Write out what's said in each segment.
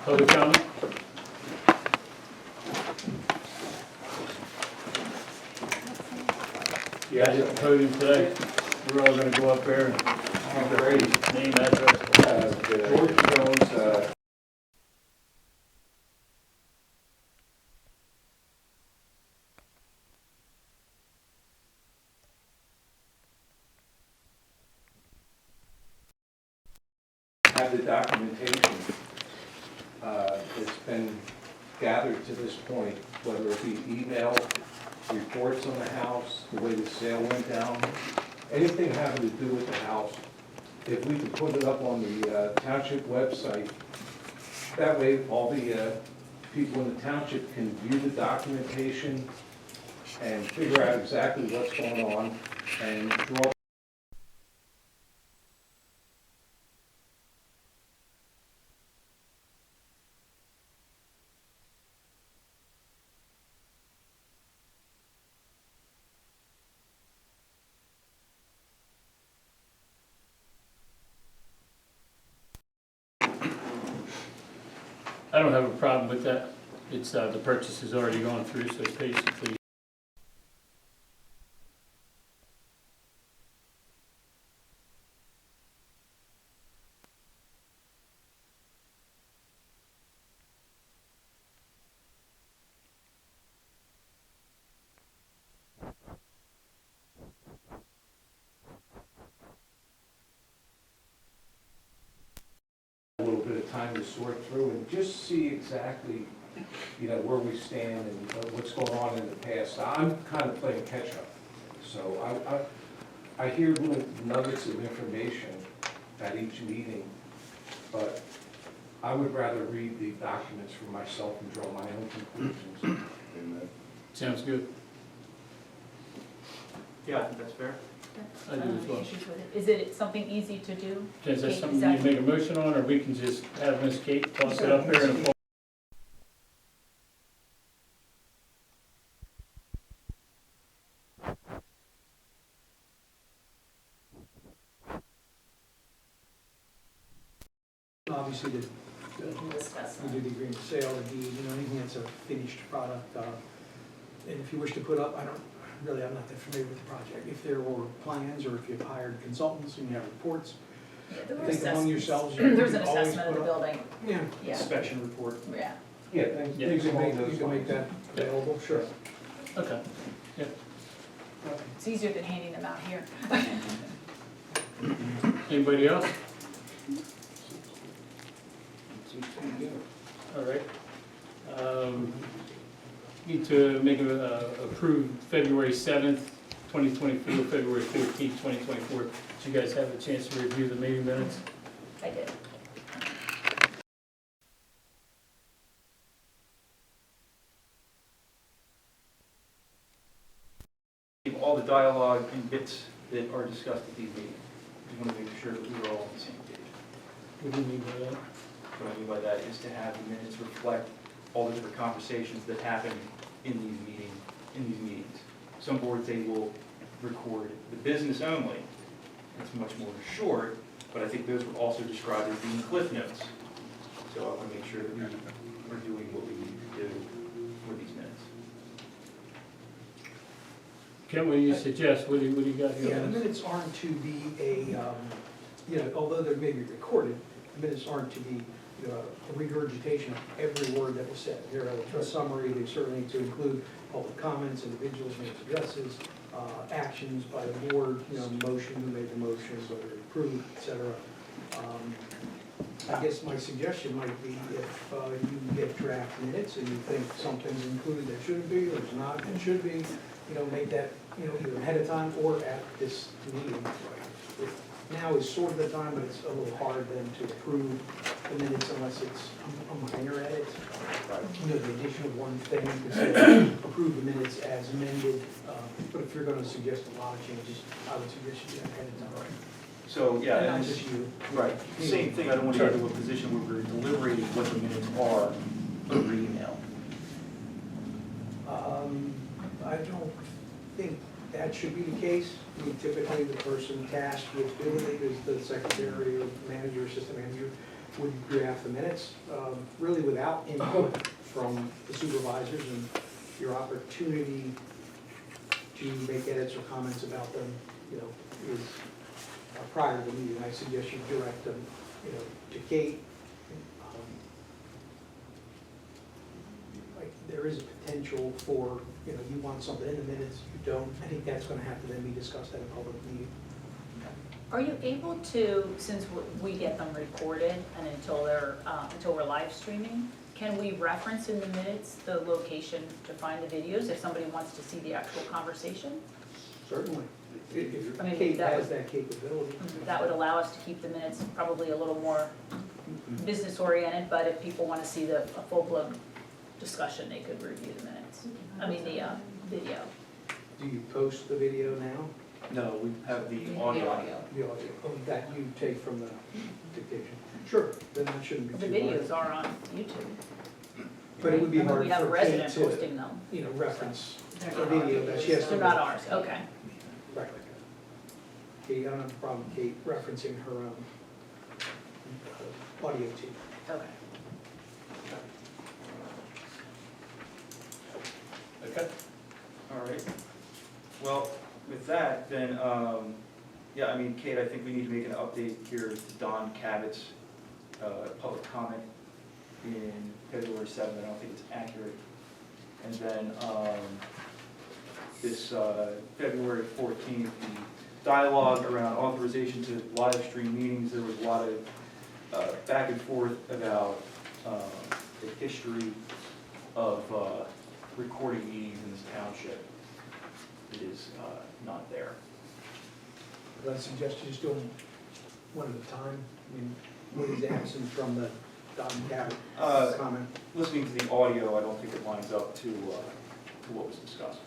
Public comment? You guys at the podium today, we're all gonna go up there and name, address. George Jones, have the documentation that's been gathered to this point, whether it be email, reports on the house, the way the sale went down, anything having to do with the house. If we could put it up on the township website, that way all the people in the township can view the documentation and figure out exactly what's going on and draw. I don't have a problem with that. It's, the purchase has already gone through, so basically. A little bit of time to sort through and just see exactly, where we stand and what's going on in the past. I'm kind of playing catch up. So I hear little nuggets of information at each meeting, but I would rather read the documents for myself and draw my own conclusions. Sounds good. Yeah, I think that's fair. I do as well. Issues with it. Is it something easy to do? Is that Kate, something you make a motion on, or we can just have Ms. Kate toss it up there in a form? Obviously, Discuss we do the agreement of sale, the deed, anything that's a finished product. And if you wish to put up, I'm not that familiar with the project. If there were plans, or if you've hired consultants and you have reports, Yeah, there were I think among assessments. yourselves, There's an you always assessment of the put up- building, Yeah, yeah, Inspection report. yeah. Yeah, things Yeah. you can along make, those you can make lines. that available, sure. Okay. It's easier than handing them out here. Anybody else? All right. Need to make approve February 7th, 2024, February 14th, 2024. Did you guys have a chance to review the meeting minutes? I did. All the dialogue and bits that are discussed at these meetings. We want to make sure that we're all on the same page. What do you mean by that? What I mean by that is to have the minutes reflect all the different conversations that happen in these meetings. Some boards, they will record the business only. It's much more short, but I think those were also described as being cliff notes. So I want to make sure that we are doing what we need to do for these minutes. Ken, what do you suggest? What do you got here? Yeah, the minutes aren't to be although they may be recorded, the minutes aren't to be a regurgitation of every word that was said. They're a summary. They certainly need to include public comments, individuals made addresses, actions by the board, motion, who made the motion, whether it approved, et cetera. I guess my suggestion might be if you get draft minutes and you think something's included that shouldn't be, or is not and should be, make that, either ahead of time or at this meeting. Now is sort of the time, but it's a little hard then to approve the minutes unless it's a minor edit. The addition of one thing, you could say, approve the minutes as amended. But if you're going to suggest a lot of changes, I would suggest you do it ahead of time. So, yeah, And and not just you. right, same thing, I don't want to get into a position where we're deliberating what the minutes are over email. I don't think that should be the case. I mean, typically, the person tasked with doing it is the secretary or manager, assistant manager. would draft the minutes, really without input from the supervisors, and your opportunity to make edits or comments about them, you know, is prior to the meeting. I suggest you direct them, you know, to Kate. Like, there is a potential for, you know, you want something in the minutes, you don't. I think that's gonna have to then be discussed at a public meeting. Are you able to, since we get them recorded and until we're live streaming, can we reference in the minutes the location to find the videos if somebody wants to see the actual conversation? Certainly. If I mean, Kate that has would- that capability. That would allow us to keep the minutes probably a little more business oriented, but if people want to see a full-blown discussion, they could review the minutes. I mean, the video. Do you post the video now? No, we have the The audio. The audio that you take from the dictation? Sure, then that shouldn't be The too hard. videos are on YouTube. But it would be I mean, hard we have a for Kate resident to, posting them. you know, reference They're a not video ours. that she has to. They're not ours, okay. Right. Kate, I don't have a problem, Kate, referencing her own audio tape. Okay. Okay. All right. Well, with that, then, yeah, I mean, Kate, I think we need to make an update here to Don Cabot's public comment in February 7th. I don't think it's accurate. And then this February 14th, the dialogue around authorization to live stream meetings, there was a lot of back and forth about the history of recording meetings in this township. It is not there. I suggest you just do them one at a time. I mean, what is absent from the Don Cabot comment? Listening to the audio, I don't think it lines up to what was discussed.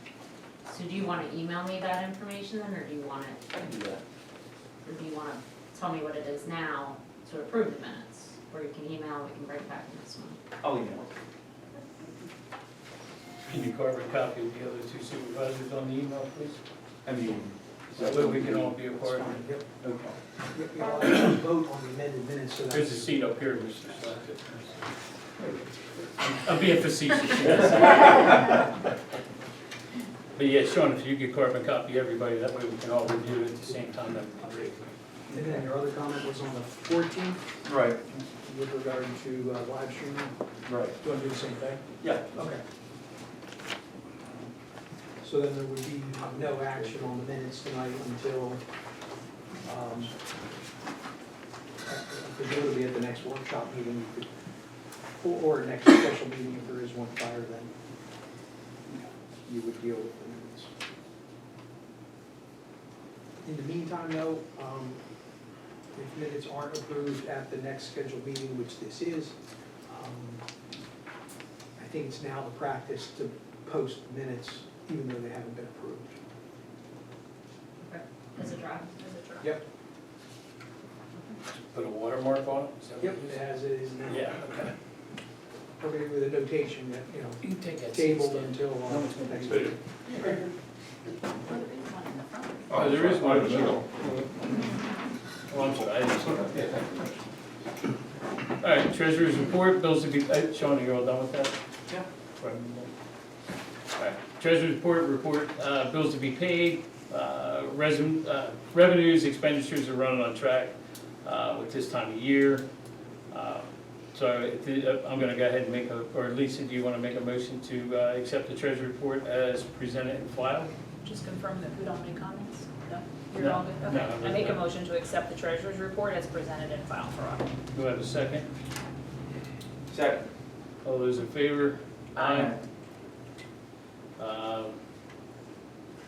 So do you want to email me that information then, or do you want it, I can do that. or do you want to tell me what it is now to approve the minutes? Or you can email, we can bring it back in this one. I'll email it. Can you carve a copy of the other two supervisors on the email, please? I mean, That way we can all be a That's part of fine, it. yep. okay. You'll have to vote on the amended minutes, so There's a that's. seat up here, Mr. Slackett. I'm being facetious. Yes. But yeah, Sean, if you could carbon copy everybody, that way we can all review it at the same time, that would be great. And then your other comment was on the 14th Right, with regard to live streaming. right. Do you want to do the same thing? Yeah. Okay. So then there would be no action on the minutes tonight until, presumably at the next workshop meeting, you could, or next special meeting, if there is one prior, then you would deal with the minutes. In the meantime, though, if minutes aren't approved at the next scheduled meeting, which this is, I think it's now the practice to post minutes even though they haven't been approved. As a draft? Yep. Put a watermark on it? Is that what Yep, it is? as it is now. Yeah, okay. Or maybe with a notation that, you know, You can take that. tabled seat, until No one's gonna next take meeting. Oh, there is one in the middle. Oh, I'm sorry, I didn't see that. All right, treasurer's report, bills to be, Sean, are you all done with that? Yeah. All right, treasurer's report, bills to be paid, revenues, expenditures are running on track with this time of year. So I'm gonna go ahead and make or Lisa, do you wanna make a motion to accept the treasury report as presented and filed? Just confirm that we don't make comments? No? You're No. all good? No, Okay. I make a motion to accept the treasurer's report as presented and filed for audit. Do I have a second? Second. All those in favor? Aye.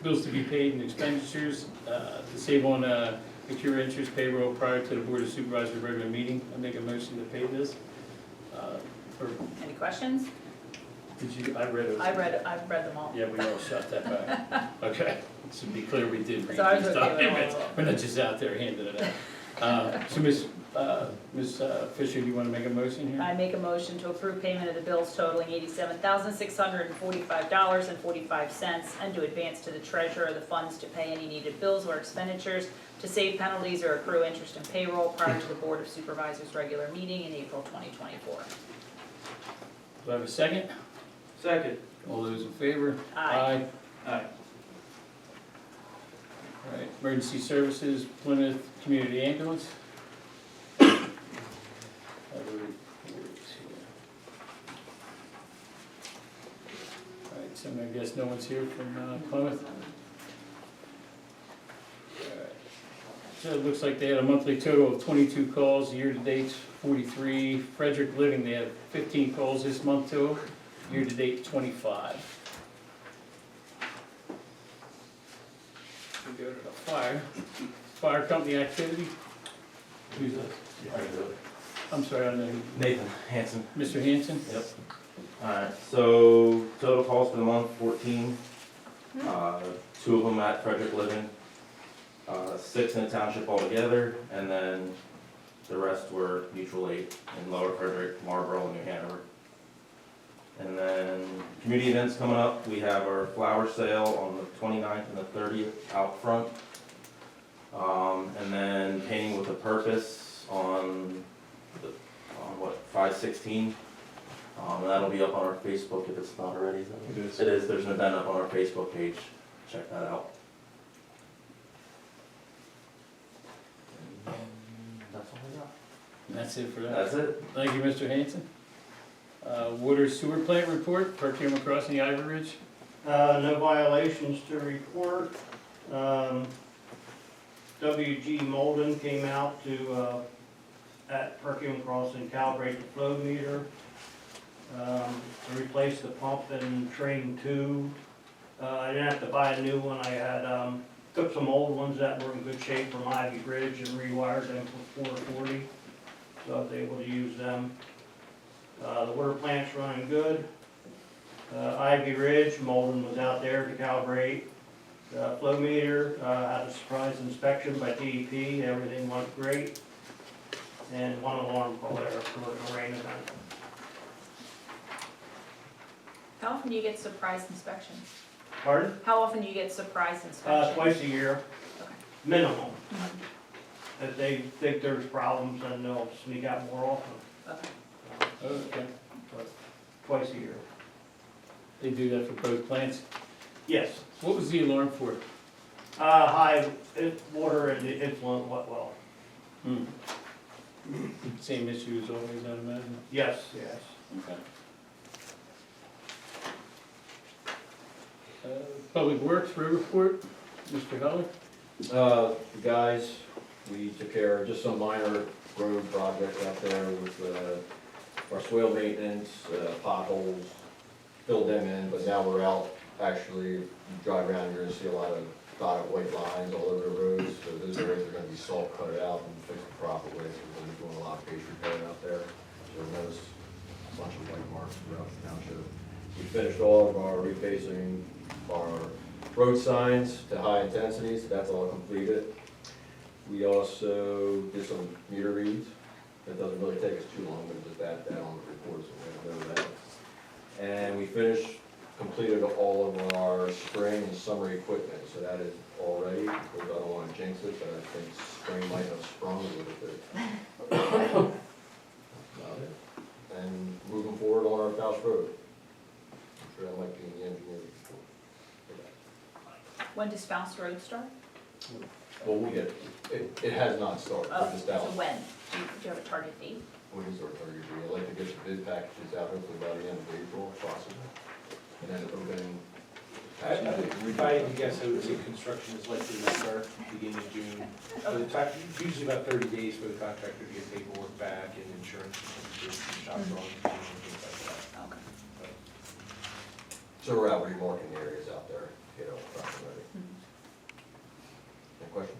Bills to be paid and expenditures, to save on accrued interest payroll prior to the Board of Supervisors regular meeting. I make a motion to pay this. For, Any questions? did you, I read it. I've read them all. Yeah, we all shot that back. Okay, so to be clear, we did read these So I was okay with all of documents. them. We're not just out there handing it out. So Ms. Ms. Fisher, do you want to make a motion here? I make a motion to approve payment of the bills totaling $87,645.45 and to advance to the treasurer the funds to pay any needed bills or expenditures to save penalties or accrue interest and payroll prior to the Board of Supervisors' regular meeting in April 2024. Do I have a second? Second. All those in favor? Aye. Aye. All right, emergency services, Plymouth Community Ambulance. Other reports here. All right, so I guess no one's here from Plymouth. All right. So it looks like they had a monthly total of 22 calls, year-to-date 43. Frederick Living, they had 15 calls this month too, year-to-date 25. We go to the fire company activity. Who's this? I'm sorry, I don't know. Nathan Hanson. Mr. Hanson? Yep. Alright, so total calls for the month, 14. 2 of them at Frederick Living, 6 in the township altogether, and then the rest were mutual aid in Lower Frederick, Marlboro, and New Hanover. And then community events coming up, we have our flower sale on the 29th and the 30th out front. And then painting with a purpose on 5/16. And that'll be up on our Facebook if it's not already. It is. It is, there's an event up on our Facebook page, check that out. And that's all I got. And that's it for that. That's it. Thank you, Mr. Hanson. Water sewer plant report, Perkiomen Crossing, Ivy Ridge. No violations to report. WG Molden came out to, at Perkiomen Crossing, calibrate the flow meter, to replace the pump in train 2. I didn't have to buy a new one. I had, took some old ones that were in good shape from Ivy Ridge and rewired them for 440, so I was able to use them. The water plant's running good. Ivy Ridge, Molden was out there to calibrate. The flow meter, had a surprise inspection by DEP, everything went great. And one alarm call there for a rain event. How often do you get surprise inspections? Pardon? How often do you get surprise inspections? Twice a year, Okay. minimum. Mhm. If they think there's problems, then they'll sneak out more often, Okay. Okay. but twice a year. They do that for both plants. Yes, What was the alarm for? high water and influent wet well. Same issue as always, I'd imagine. Yes, yes. Okay. Public Works road report, Mr. Heller. The guys, we took care of just some minor road projects out there with our swale maintenance, potholes, filled them in, but now we're out, actually, you drive around, you're gonna see a lot of dotted white lines all over the roads, so those areas are gonna be salt cutted out and fixed the proper way, so we're gonna be doing a lot of base repairing out there. So you'll notice a bunch of white marks throughout the township. We finished all of our refacing our road signs to high intensity, so that's all completed. We also did some meter reads. That doesn't really take us too long, but just add that on the report, so we know that. And we completed all of our spring and summer equipment, so that is all ready. Of course, I don't want to jinx it, but I think spring might have sprung a little bit. That's about it. And moving forward on our Faust Road. I'm sure that might be in the engineering report. When does Faust Road start? Well, it has not started, Oh, we're just so out. when? Do you have a target date? What is our target date? I'd like to get the bid packages out hopefully by the end of April, if possible. And then open. If I had to guess, I would say construction is likely to start beginning of June. So the time, usually about 30 days for the contractor to get paperwork back and insurance and shop drawings and things like that. Okay. So we're out remarking the areas out there, approximately. Mhm. Any question?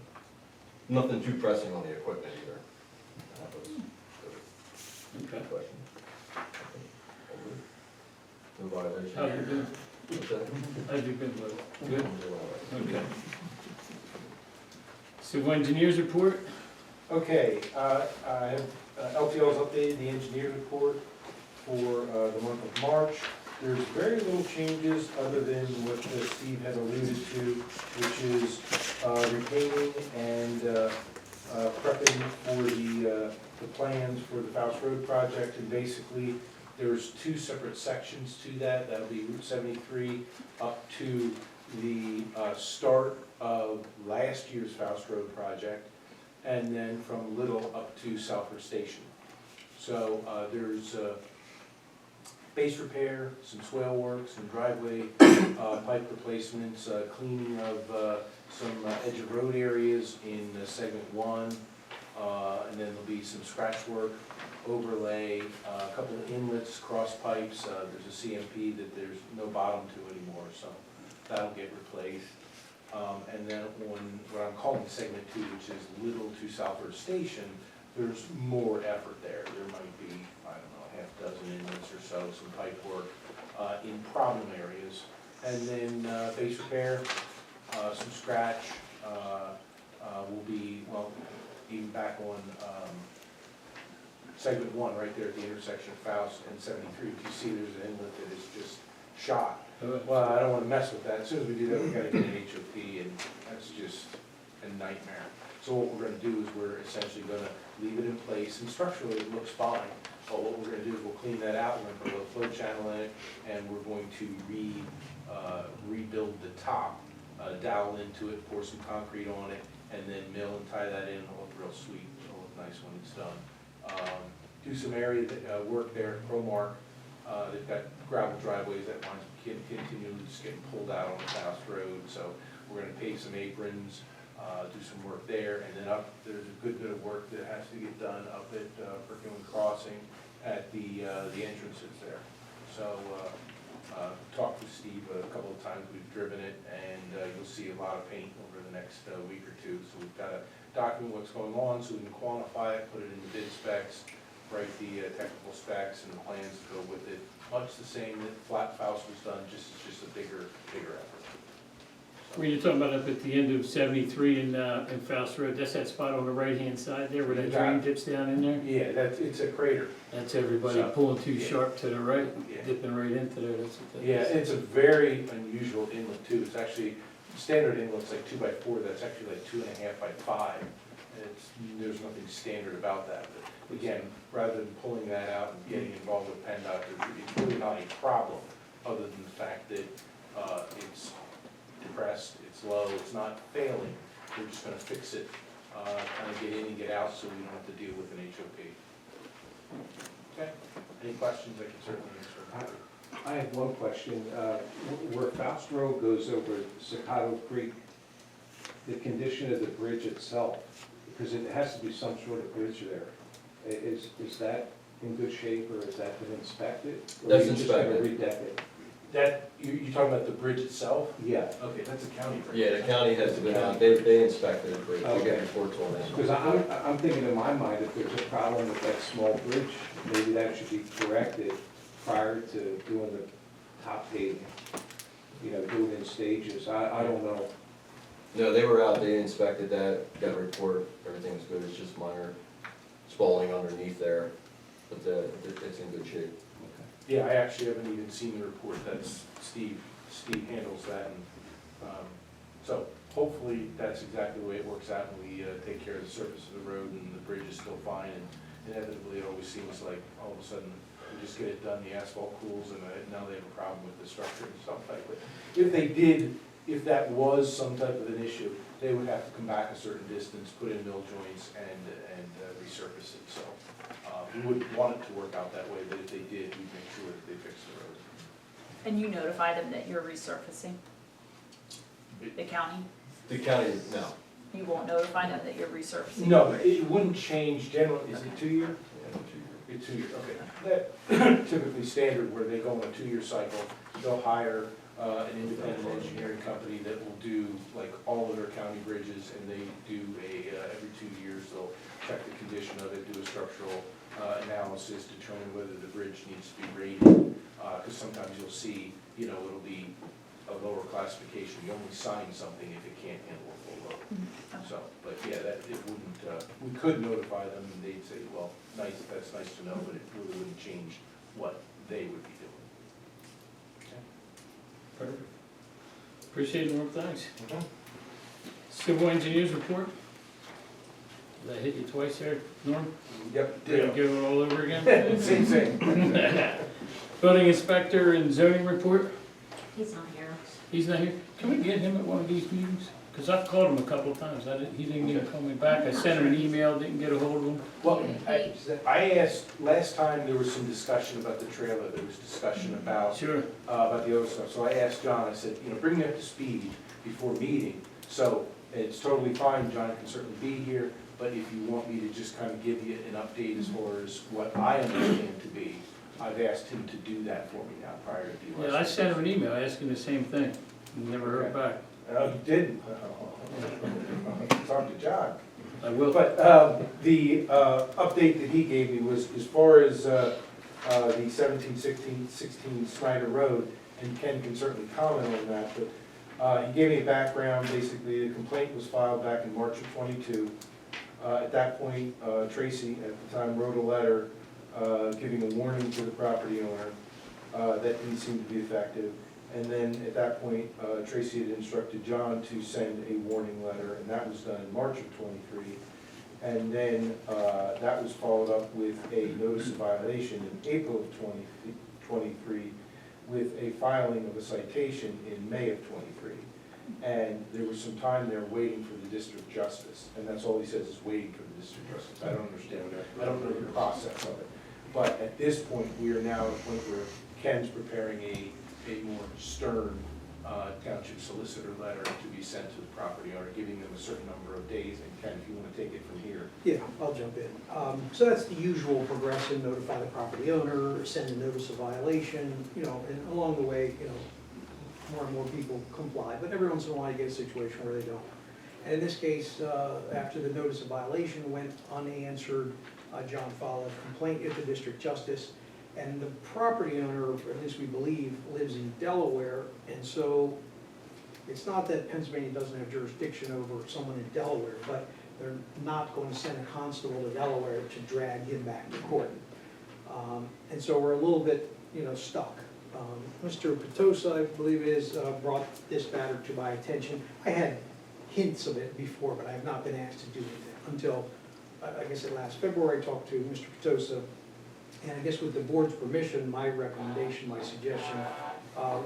Nothing too pressing on the equipment either. That was good. Okay. Question? No violation? How's it been? What's that? How's it been, Lou? Good? All right. Okay. Civil engineers report? Okay, I have LTL's updated the engineer's report for the month of March. There's very little changes other than what Steve had alluded to, which is repainting and prepping for the plans for the Faust Road project. And basically, there's two separate sections to that. That'll be Route 73 up to the start of last year's Faust Road project, and then from Little up to Southford Station. So there's base repair, some swale work, some driveway pipe replacements, cleaning of some edge of road areas in segment 1, and then there'll be some scratch work, overlay, a couple of inlets, cross pipes. There's a CMP that there's no bottom to anymore, so that'll get replaced. And then on what I'm calling segment 2, which is Little to Southford Station, there's more effort there. There might be, I don't know, half a dozen inlets or so, some pipe work in problem areas. And then base repair, some scratch, will be, well, even back on segment 1, right there at the intersection of Faust and 73. If you see there's an inlet that is just shot. Well, I don't want to mess with that. As soon as we do that, we got to get an HOP, and that's just a nightmare. So what we're going to do is we're essentially going to leave it in place, and structurally it looks fine. But what we're going to do is we'll clean that out, we're going to put a little flow channel in it, and we're going to rebuild the top, dowel into it, pour some concrete on it, and then mill and tie that in. It'll look real sweet. It'll look nice when it's done. Do some area work there at Promark. They've got gravel driveways that lines continually just getting pulled out on the Faust Road, so we're gonna pave some aprons, do some work there, and then up, there's a good bit of work that has to get done up at Perkiomen Crossing at the entrances there. So, talked with Steve a couple of times, we've driven it, and you'll see a lot of paint over the next week or two. So we've got to document what's going on so we can quantify it, put it in the bid specs, write the technical specs and the plans to go with it. Much the same that Flat Faust was done, just a bigger effort. Were you talking about up at the end of 73 in Faust Road? That's that spot on the right-hand side there where that drain dips down in there? Yeah, it's a crater. That's everybody So, pulling too yeah. sharp to the right, Yeah. dipping right into there, that's what that is. Yeah, it's a very unusual inlet too. It's actually, standard inlet's like 2 by 4, that's actually like 2.5 by 5. And there's nothing standard about that. But again, rather than pulling that out and getting involved with PennDOT, it's really not a problem, other than the fact that it's depressed, it's low, it's not failing. We're just gonna fix it, kind of get in and get out so we don't have to deal with an HOP. Okay, any questions I can certainly answer. I have one question. Where Faust Road goes over Staccato Creek, the condition of the bridge itself, because it has to be some sort of bridge there. Is that in good shape, or has that been inspected? Or That's are you just gonna inspected. redeck it? That, you're talking about the bridge itself? Yeah, Okay, that's a county bridge. Yeah, the county has been out, they inspected it, we get reports on because that. I'm thinking in my mind, if there's a problem with that small bridge, maybe that should be corrected prior to doing the top paving. You know, do it in stages. I don't know. No, they were out, they inspected that, got a report, everything's good, it's just minor spalling underneath there, but it's in good shape. Yeah, I actually haven't even seen the report. That's Steve handles that, and, so hopefully that's exactly the way it works out, and we take care of the surface of the road, and the bridge is still fine, and inevitably it always seems like all of a sudden we just get it done, the asphalt cools, and now they have a problem with the structure and stuff like that. If that was some type of an issue, they would have to come back a certain distance, put in mill joints, and resurface it, so. We wouldn't want it to work out that way, but if they did, we'd make sure that they fixed the road. And you notify them that you're resurfacing? The county? The county, no. You won't notify them that you're resurfacing? No, it wouldn't change generally, is it 2 year? It's 2 year, okay. That typically standard where they go on a 2 year cycle, they'll hire an independent engineering company that will do like all of their county bridges, and they do every 2 years, they'll check the condition of it, do a structural analysis, determine whether the bridge needs to be rated, because sometimes you'll see, you know, it'll be a lower classification. You only sign something if it can't handle a full load. Okay. So, but yeah, that, it wouldn't, we could notify them, and they'd say, well, nice, that's nice to know, but it really wouldn't change what they would be doing. Perfect. Appreciate it, Norm, thanks. Mhm. Civil engineers report? Did I hit you twice there, Norm? Yep, Did I ditto. go all over again? Same. Building inspector and zoning report? He's not here. He's not here. Can we get him at one of these meetings? Because I've called him a couple of times. He didn't even call me back. I sent him an email, didn't get a hold of him. Well, I asked, last time there was some discussion about the trailer, there was discussion about Sure. about the other stuff. So I asked John, I said, bring me up to speed before meeting. So it's totally fine, John can certainly be here, but if you want me to just kind of give you an update as far as what I understand to be, I've asked him to do that for me now prior to the election. Yeah, I sent him an email asking the same thing. Never heard back. Oh, you didn't? Talk to John. I will. But the update that he gave me was, as far as the 1716 Snyder Road, and Ken can certainly comment on that, but he gave me a background. Basically, the complaint was filed back in March of '22. At that point, Tracy, at the time, wrote a letter giving a warning to the property owner. That didn't seem to be effective. And then at that point, Tracy had instructed John to send a warning letter, and that was done in March of '23. And then that was followed up with a notice of violation in April of '23 with a filing of a citation in May of '23. And there was some time there waiting for the district justice, and that's all he says is waiting for the district justice. I don't understand that. I don't know the process of it. But at this point, we are now at a point where Ken's preparing a more stern township solicitor letter to be sent to the property owner, giving them a certain number of days. And Ken, if you want to take it from here. Yeah, I'll jump in. So that's the usual progression: notify the property owner, send a notice of violation, and along the way, more and more people comply. But every once in a while, you get a situation where they don't. And in this case, after the notice of violation went unanswered, John filed a complaint at the district justice. And the property owner, or at least we believe, lives in Delaware, and so it's not that Pennsylvania doesn't have jurisdiction over someone in Delaware, but they're not going to send a constable to Delaware to drag him back to court. And so we're a little bit, stuck. Mr. Petosa, I believe it is, brought this matter to my attention. I had hints of it before, but I have not been asked to do anything until, I guess last February, I talked to Mr. Petosa. And I guess with the board's permission, my recommendation, my suggestion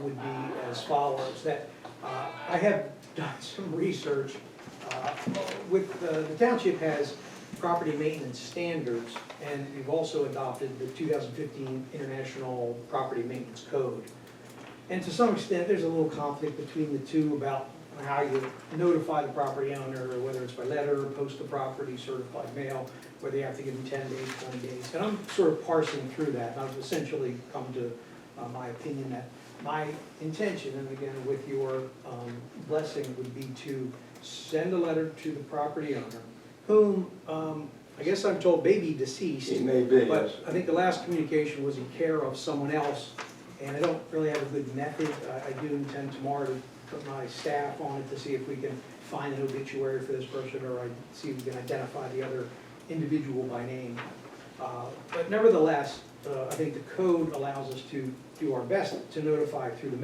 would be as follows, that I have done some research. With the township has property maintenance standards, and we've also adopted the 2015 International Property Maintenance Code. And to some extent, there's a little conflict between the two about how you notify the property owner, whether it's by letter, post the property, certified mail, whether you have to give them 10 days, 20 days. And I'm sort of parsing through that, and I've essentially come to my opinion that my intention, and again with your blessing, would be to send a letter to the property owner, whom I guess I'm told may be deceased. He may be, But yes. I think the last communication was in care of someone else, and I don't really have a good method. I do intend tomorrow to put my staff on it to see if we can find an obituary for this person, or I see if we can identify the other individual by name. But nevertheless, I think the code allows us to do our best to notify through the